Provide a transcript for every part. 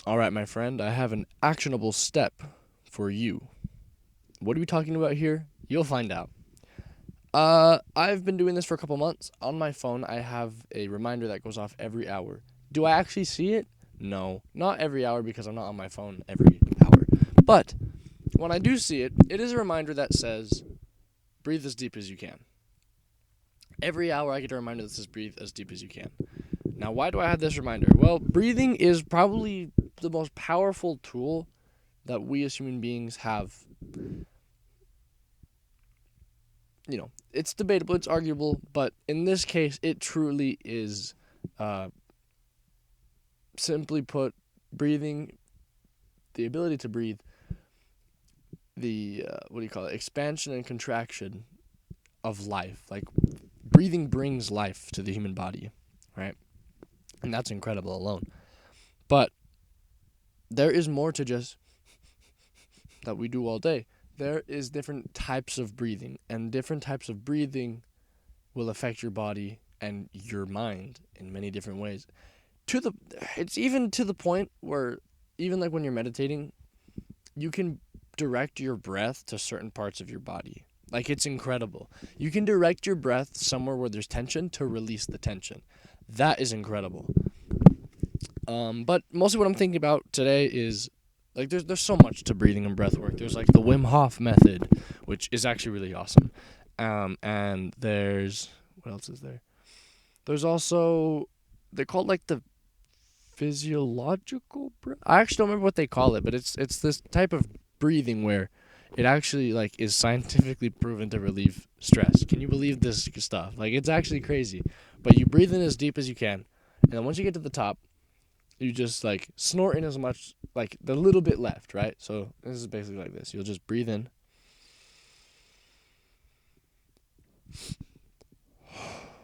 All right, my friend, I have an actionable step for you. What are we talking about here? You'll find out. I've been doing this for a couple months. On my phone, I have a reminder that goes off every hour. Do I actually see it? No, not every hour because I'm not on my phone every hour. But when I do see it, it is a reminder that says, breathe as deep as you can. Every hour, I get a reminder that says, breathe as deep as you can. Now, why do I have this reminder? Well, breathing is probably the most powerful tool that we as human beings have. It's debatable, it's arguable, but in this case, it truly is, uh, simply put, breathing, the ability to breathe, the, what do you call it, expansion and contraction of life. Like, breathing brings life to the human body, right? And that's incredible alone. But there is more to just that we do all day. There is different types of breathing, and different types of breathing will affect your body and your mind in many different ways. To the It's even to the point where even like when you're meditating, you can direct your breath to certain parts of your body. Like, it's incredible. You can direct your breath somewhere where there's tension to release the tension. That is incredible. But mostly what I'm thinking about today is like there's so much to breathing and breath work. There's like the Wim Hof method, which is actually really awesome. And there's what else is there? There's also they call it like the physiological breath. I actually don't remember what they call it, but it's this type of breathing where it actually like is scientifically proven to relieve stress. Can you believe this stuff? Like, it's actually crazy. But you breathe in as deep as you can, and then once you get to the top, you just like snort in as much, like the little bit left, right? So this is basically like this. You'll just breathe in,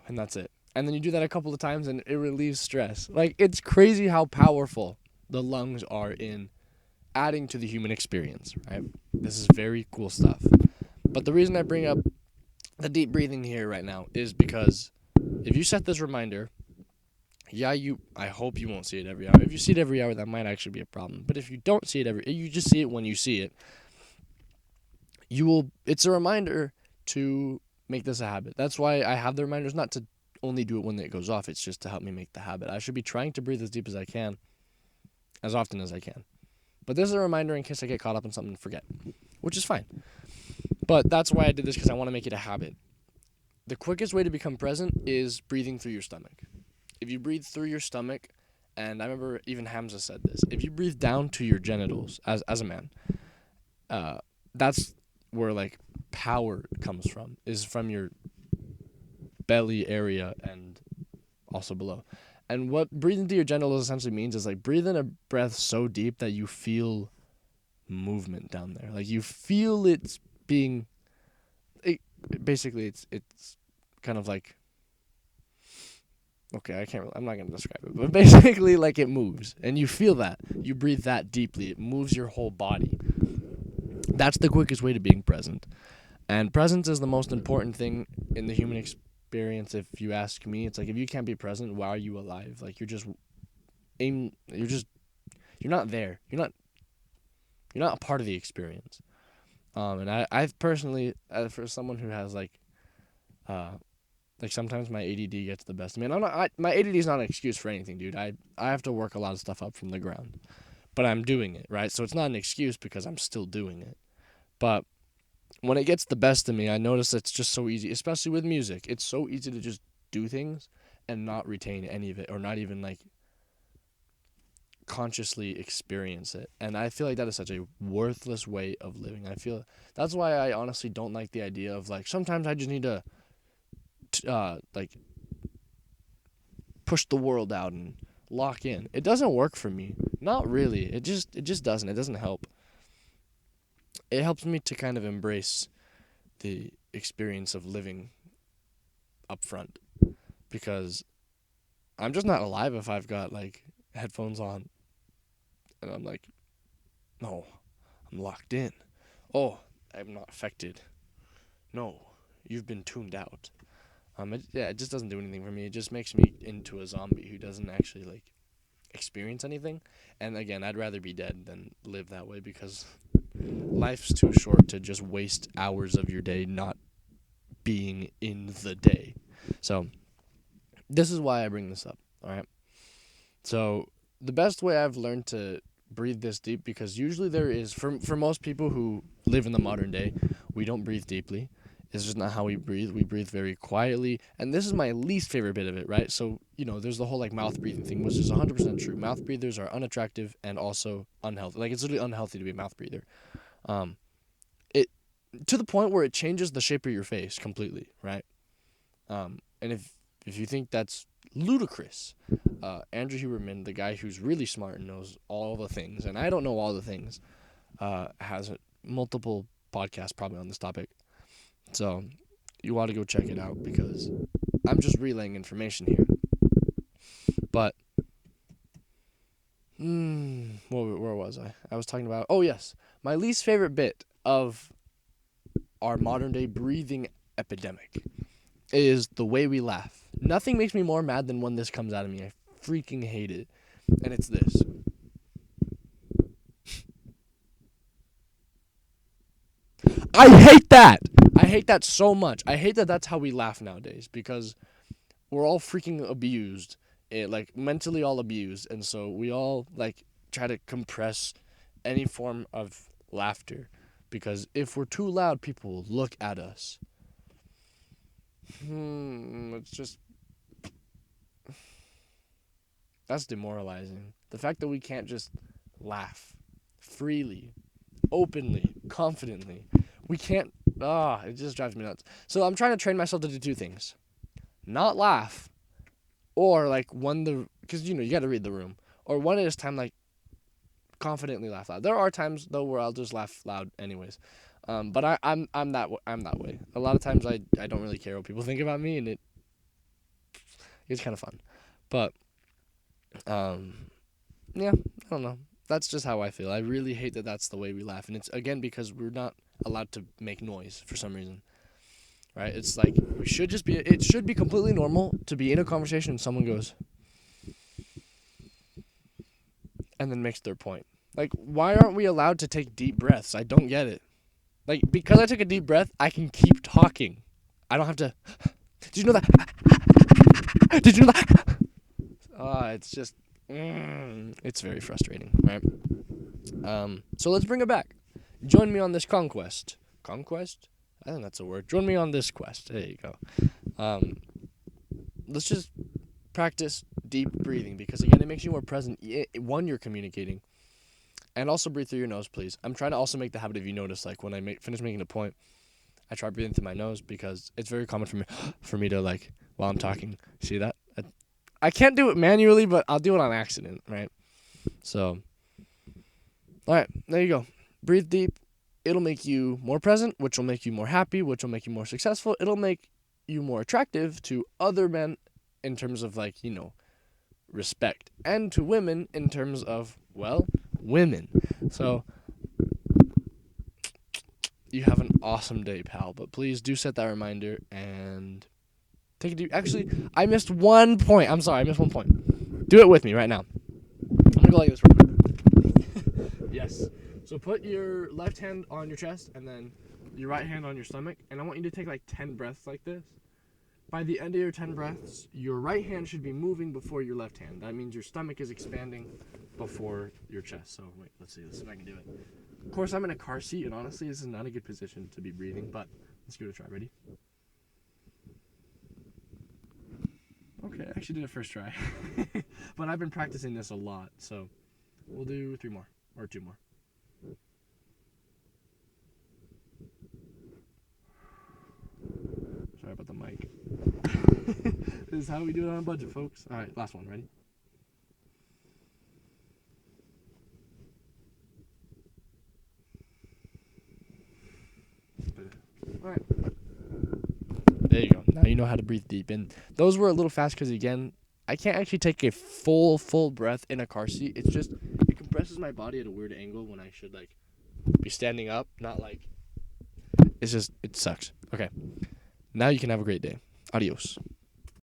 and that's it. And then you do that a couple of times, and it relieves stress. Like, it's crazy how powerful the lungs are in adding to the human experience, right? This is very cool stuff. But the reason I bring up the deep breathing here right now is because if you set this reminder, yeah, I hope you won't see it every hour. If you see it every hour, that might actually be a problem. But if you don't see it you just see it when you see it, it's a reminder to make this a habit. That's why I have the reminders, not to only do it when it goes off. It's just to help me make the habit. I should be trying to breathe as deep as I can, as often as I can. But this is a reminder in case I get caught up in something and forget, which is fine. But that's why I did this, because I want to make it a habit. The quickest way to become present is breathing through your stomach. If you breathe through your stomach, and I remember even Hamza said this, if you breathe down to your genitals as a man, uh, that's where like power comes from, is from your belly area and also below. And what breathing to your genitals essentially means is like breathe in a breath so deep that you feel movement down there. Like, you feel it's being it, basically it's kind of like, okay, I'm not going to describe it, but basically like it moves and you feel that. You breathe that deeply. It moves your whole body. That's the quickest way to being present. And presence is the most important thing in the human experience, if you ask me. It's like, if you can't be present, why are you alive? Like, you're not there. You're not a part of the experience. And I've personally, for someone who has uh, like sometimes my ADD gets the best of me. And my ADD is not an excuse for anything, dude. I have to work a lot of stuff up from the ground, but I'm doing it, right? So it's not an excuse because I'm still doing it. But when it gets the best of me, I notice it's just so easy, especially with music. It's so easy to just do things and not retain any of it, or not even like consciously experience it. And I feel like that is such a worthless way of living. I feel that's why I honestly don't like the idea of like sometimes I just need to like push the world out and lock in. It doesn't work for me. Not really. It just doesn't. It doesn't help. It helps me to kind of embrace the experience of living up front, because I'm just not alive if I've got like headphones on and I'm like, no, I'm locked in. Oh, I'm not affected. No, you've been tuned out. It just doesn't do anything for me. It just makes me into a zombie who doesn't actually like experience anything. And again, I'd rather be dead than live that way, because life's too short to just waste hours of your day not being in the day. So this is why I bring this up. All right. So the best way I've learned to breathe this deep, because usually there is, for most people who live in the modern day, we don't breathe deeply. It's just not how we breathe. We breathe very quietly. And this is my least favorite bit of it, right? So, there's the whole like mouth breathing thing, which is 100% true. Mouth breathers are unattractive and also unhealthy. Like, it's literally unhealthy to be a mouth breather. It to the point where it changes the shape of your face completely, right? And if you think that's ludicrous, Andrew Huberman, the guy who's really smart and knows all the things, and I don't know all the things, has multiple podcasts probably on this topic. So you want to go check it out, because I'm just relaying information here. But where was I? I was talking about, oh yes, my least favorite bit of our modern day breathing epidemic is the way we laugh. Nothing makes me more mad than when this comes out of me. I freaking hate it. And it's this. I hate that. I hate that so much. I hate that that's how we laugh nowadays, because we're all freaking abused, like mentally all abused, and so we all like try to compress any form of laughter, because if we're too loud, people will look at us. It's just, that's demoralizing. The fact that we can't just laugh freely, openly, confidently. We can't. It just drives me nuts. So I'm trying to train myself to do two things: not laugh, or like because you got to read the room, or one at a time, like confidently laugh loud. There are times though where I'll just laugh loud anyways. But I'm that way. A lot of times I don't really care what people think about me, and it's kind of fun. But yeah, I don't know. That's just how I feel. I really hate that that's the way we laugh, and it's again because we're not allowed to make noise for some reason. Right? It's like it should be completely normal to be in a conversation and someone goes and then makes their point. Like, why aren't we allowed to take deep breaths? I don't get it. Like, because I took a deep breath, I can keep talking. I don't have to. Did you know that? Did you know that? It's just, it's very frustrating, right? So let's bring it back. Join me on this conquest. Conquest? I think that's a word. Join me on this quest. There you go. Let's just practice deep breathing, because again, it makes you more present. One, you're communicating, and also breathe through your nose, please. I'm trying to also make the habit of, like when I finish making a point, I try breathing through my nose, because it's very common for me to like while I'm talking. See that? I can't do it manually, but I'll do it on accident, right? So, all right, there you go. Breathe deep. It'll make you more present, which will make you more happy, which will make you more successful. It'll make you more attractive to other men in terms of like, respect, and to women in terms of, well, women. So you have an awesome day, pal, but please do set that reminder and take a deep. Actually, I missed one point. I'm sorry, I missed one point. Do it with me right now. I'm gonna go like this real quick. Yes. So put your left hand on your chest and then your right hand on your stomach, and I want you to take like 10 breaths like this. By the end of your 10 breaths, your right hand should be moving before your left hand. That means your stomach is expanding before your chest. So wait, let's see if I can do it. Of course, I'm in a car seat, and honestly, this is not a good position to be breathing, but let's give it a try. Ready? Okay, I actually did it first try. But I've been practicing this a lot, so we'll do 3 more, or 2 more. Sorry about the mic. This is how we do it on a budget, folks. All right, last one. Ready? All right. There you go. Now you know how to breathe deep. And those were a little fast because, again, I can't actually take a full breath in a car seat. It's just, it compresses my body at a weird angle when I should, like, be standing up. Not like, it's just, it sucks. Okay. Now you can have a great day. Adios.